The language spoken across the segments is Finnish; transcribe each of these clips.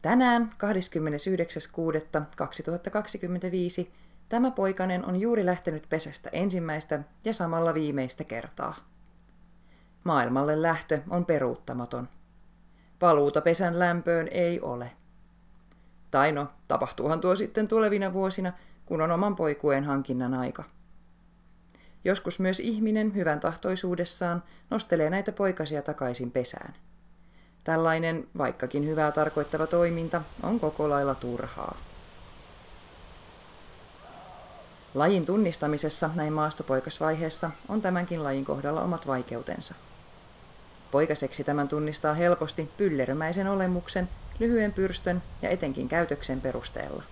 Tänään 29.6.2025 tämä poikanen on juuri lähtenyt pesästä ensimmäistä ja samalla viimeistä kertaa. Maailmalle lähtö on peruuttamaton. Paluuta pesän lämpöön ei ole. Tai no, tapahtuuhan tuo sitten tulevina vuosina, kun on oman poikueen hankinnan aika. Joskus myös ihminen hyvän tahtoisuudessaan nostelee näitä poikasia takaisin pesään. Tällainen, vaikkakin hyvää tarkoittava toiminta, on koko lailla turhaa. Lajin tunnistamisessa näin maastopoikasvaiheessa on tämänkin lajin kohdalla omat vaikeutensa. Poikaseksi tämän tunnistaa helposti pyllerömäisen olemuksen, lyhyen pyrstön ja etenkin käytöksen perusteella.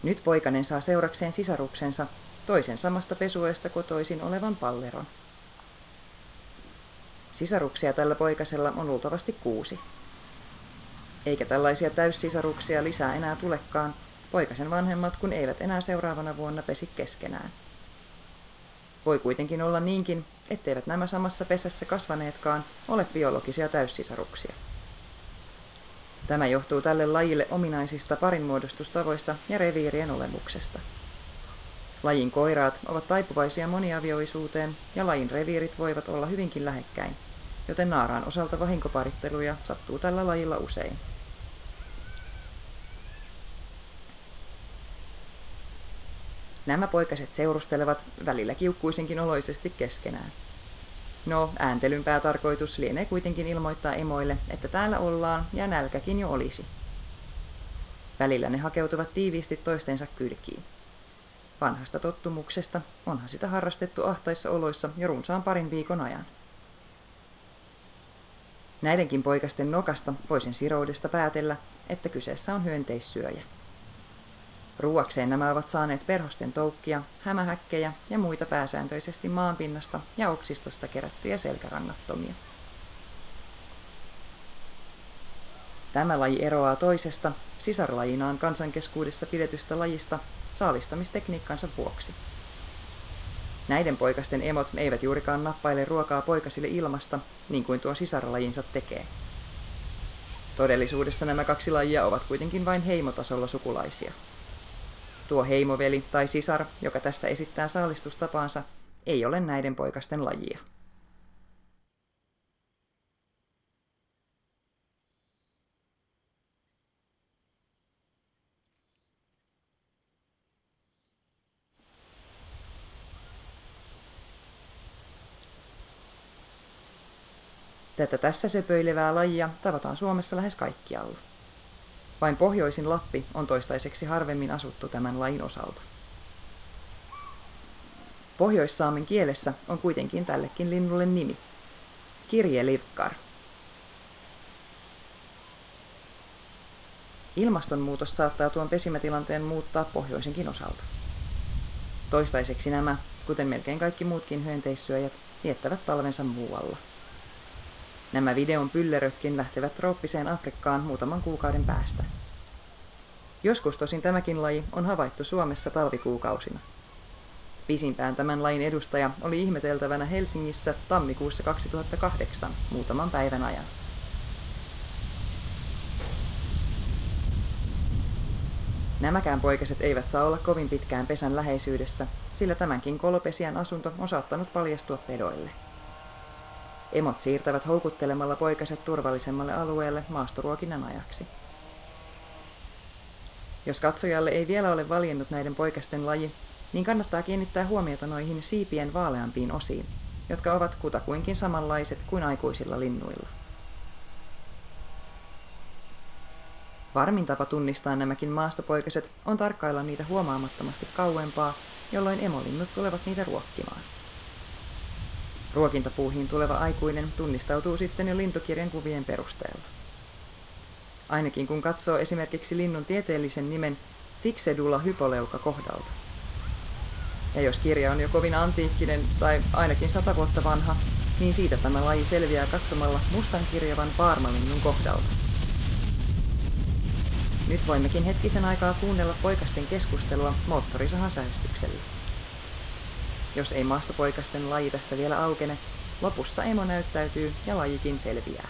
Nyt poikanen saa seurakseen sisaruksensa, toisen samasta pesueesta kotoisin olevan palleron. Sisaruksia tällä poikasella on luultavasti 6. Eikä tällaisia täyssisaruksia lisää enää tulekaan, poikasen vanhemmat kun eivät enää seuraavana vuonna pesi keskenään. Voi kuitenkin olla niinkin, etteivät nämä samassa pesässä kasvaneetkaan ole biologisia täyssisaruksia. Tämä johtuu tälle lajille ominaisista parinmuodostustavoista ja reviirien olemuksesta. Lajin koiraat ovat taipuvaisia moniavioisuuteen ja lajin reviirit voivat olla hyvinkin lähekkäin, joten naaraan osalta vahinkoparitteluja sattuu tällä lajilla usein. Nämä poikaset seurustelevat välillä kiukkuisenkin oloisesti keskenään. No, ääntelyn päätarkoitus lienee kuitenkin ilmoittaa emoille, että täällä ollaan ja nälkäkin jo olisi. Välillä ne hakeutuvat tiiviisti toistensa kylkiin. Vanhasta tottumuksesta onhan sitä harrastettu ahtaissa oloissa jo runsaan parin viikon ajan. Näidenkin poikasten nokasta voisin siroudesta päätellä, että kyseessä on hyönteissyöjä. Ruuakseen nämä ovat saaneet perhosten toukkia, hämähäkkejä ja muita pääsääntöisesti maanpinnasta ja oksistosta kerättyjä selkärangattomia. Tämä laji eroaa toisesta, sisarlajinaan kansankeskuudessa pidetystä lajista saalistamistekniikkansa vuoksi. Näiden poikasten emot eivät juurikaan nappaile ruokaa poikasille ilmasta, niin kuin tuo sisarlajinsa tekee. Todellisuudessa nämä 2 lajia ovat kuitenkin vain heimotasolla sukulaisia. Tuo heimoveli tai sisar, joka tässä esittää saalistustapaansa, ei ole näiden poikasten lajia. Tätä tässä söpöilevää lajia tavataan Suomessa lähes kaikkialla. Vain pohjoisin Lappi on toistaiseksi harvemmin asuttu tämän lajin osalta. Pohjoissaamen kielessä on kuitenkin tällekin linnulle nimi. Kirjelivkar. Ilmastonmuutos saattaa tuon pesimätilanteen muuttaa pohjoisenkin osalta. Toistaiseksi nämä, kuten melkein kaikki muutkin hyönteissyöjät, viettävät talvensa muualla. Nämä videon pyllerötkin lähtevät trooppiseen Afrikkaan muutaman kuukauden päästä. Joskus tosin tämäkin laji on havaittu Suomessa talvikuukausina. Pisimpään tämän lajin edustaja oli ihmeteltävänä Helsingissä tammikuussa 2008 muutaman päivän ajan. Nämäkään poikaset eivät saa olla kovin pitkään pesän läheisyydessä, sillä tämänkin kolopesijän asunto on saattanut paljastua pedoille. Emot siirtävät houkuttelemalla poikaset turvallisemmalle alueelle maastoruokinnan ajaksi. Jos katsojalle ei vielä ole valjennut näiden poikasten laji, niin kannattaa kiinnittää huomiota noihin siipien vaaleampiin osiin, jotka ovat kutakuinkin samanlaiset kuin aikuisilla linnuilla. Varmin tapa tunnistaa nämäkin maastopoikaset on tarkkailla niitä huomaamattomasti kauempaa, jolloin emolinnut tulevat niitä ruokkimaan. Ruokintapuuhiin tuleva aikuinen tunnistautuu sitten jo lintukirjan kuvien perusteella. Ainakin kun katsoo esimerkiksi linnun tieteellisen nimen Fixedula hypoleuca kohdalta. Ja jos kirja on jo kovin antiikkinen tai ainakin 100 vuotta vanha, niin siitä tämä laji selviää katsomalla mustankirjavan paarmalinnun kohdalta. Nyt voimmekin hetkisen aikaa kuunnella poikasten keskustelua moottorisahan säestyksellä. Jos ei maastopoikasten laji tästä vielä aukene, lopussa emo näyttäytyy ja lajikin selviää.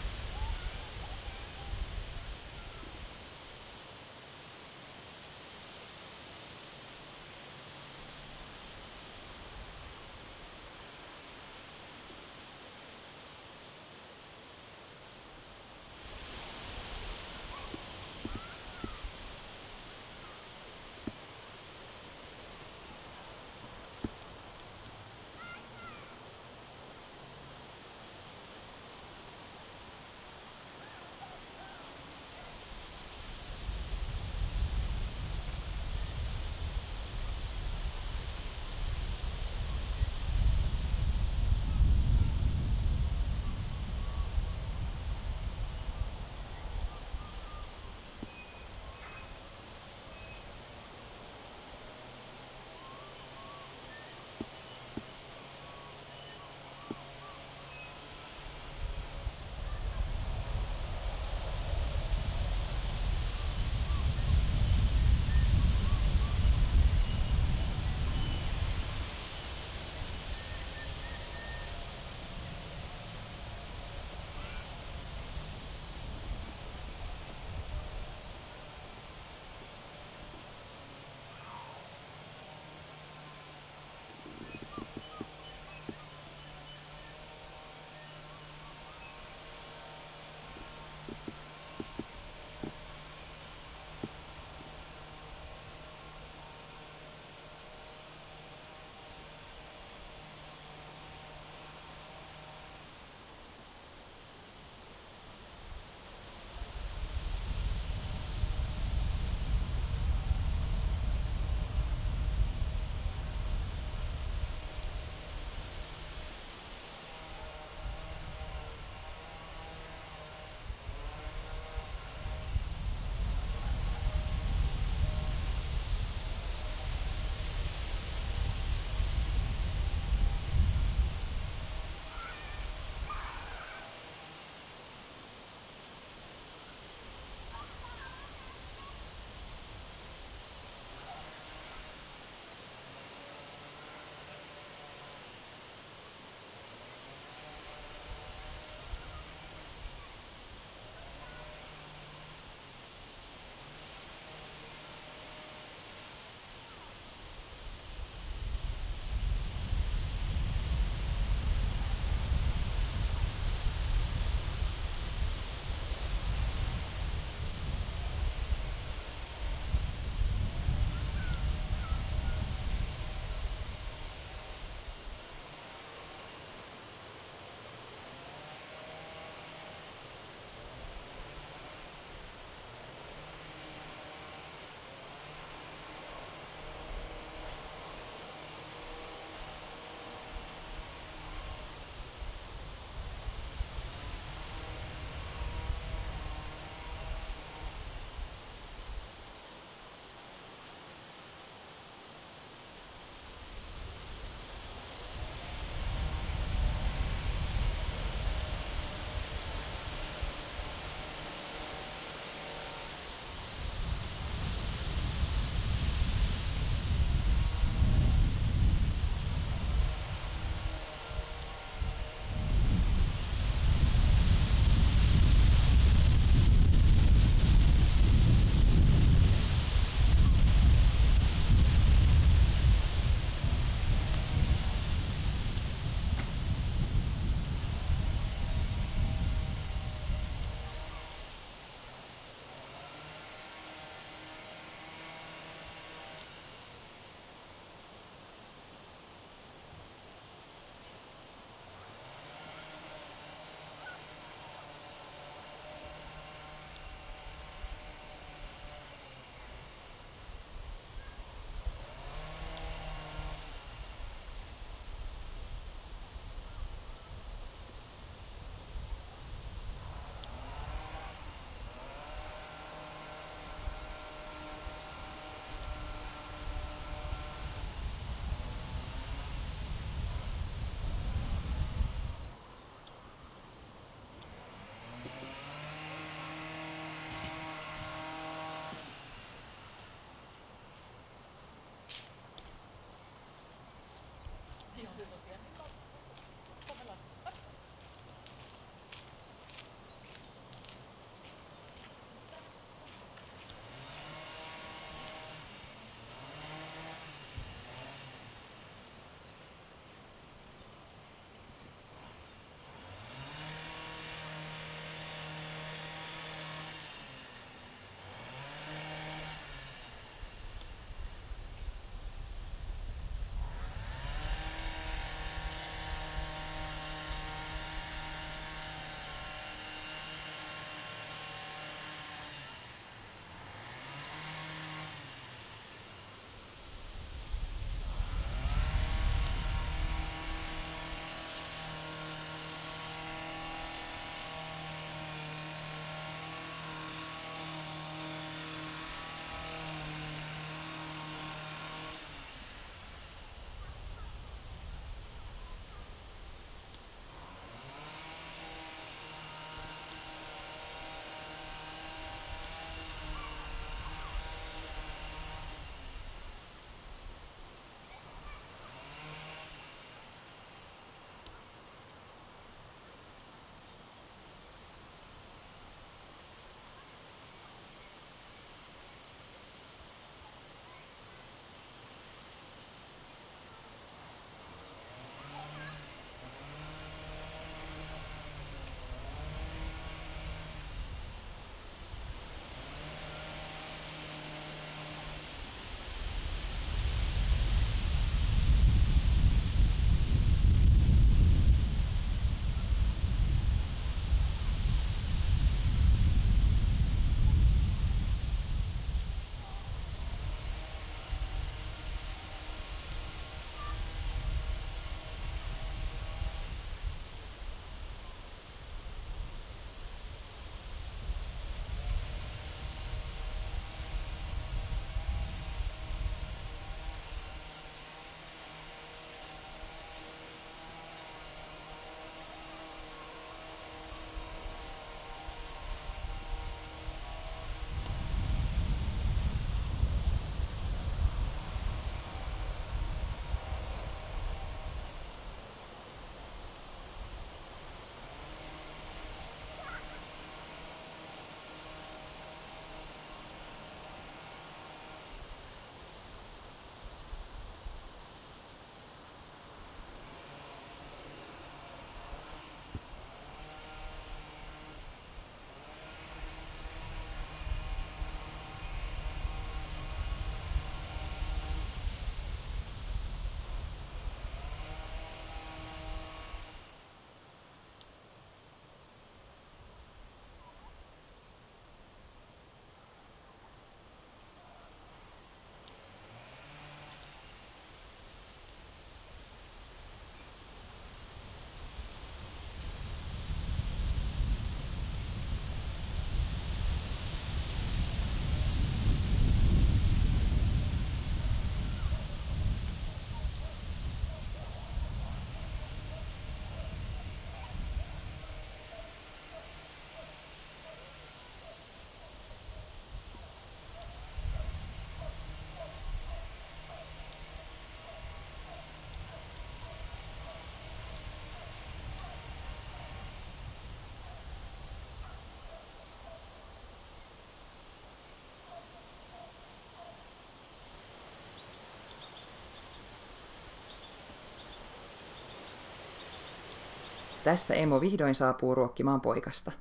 Tässä emo vihdoin saapuu ruokkimaan poikasta.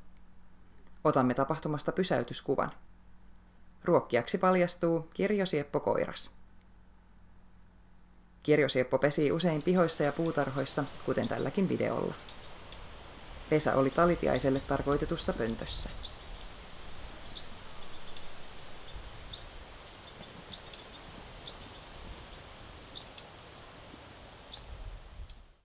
Otamme tapahtumasta pysäytyskuvan. Ruokkijaksi paljastuu Kirjo-Sieppo koiras. Kirjo-Sieppo pesi usein pihoissa ja puutarhoissa, kuten tälläkin videolla. Pesä oli talitiaiselle tarkoitetussa pöntössä.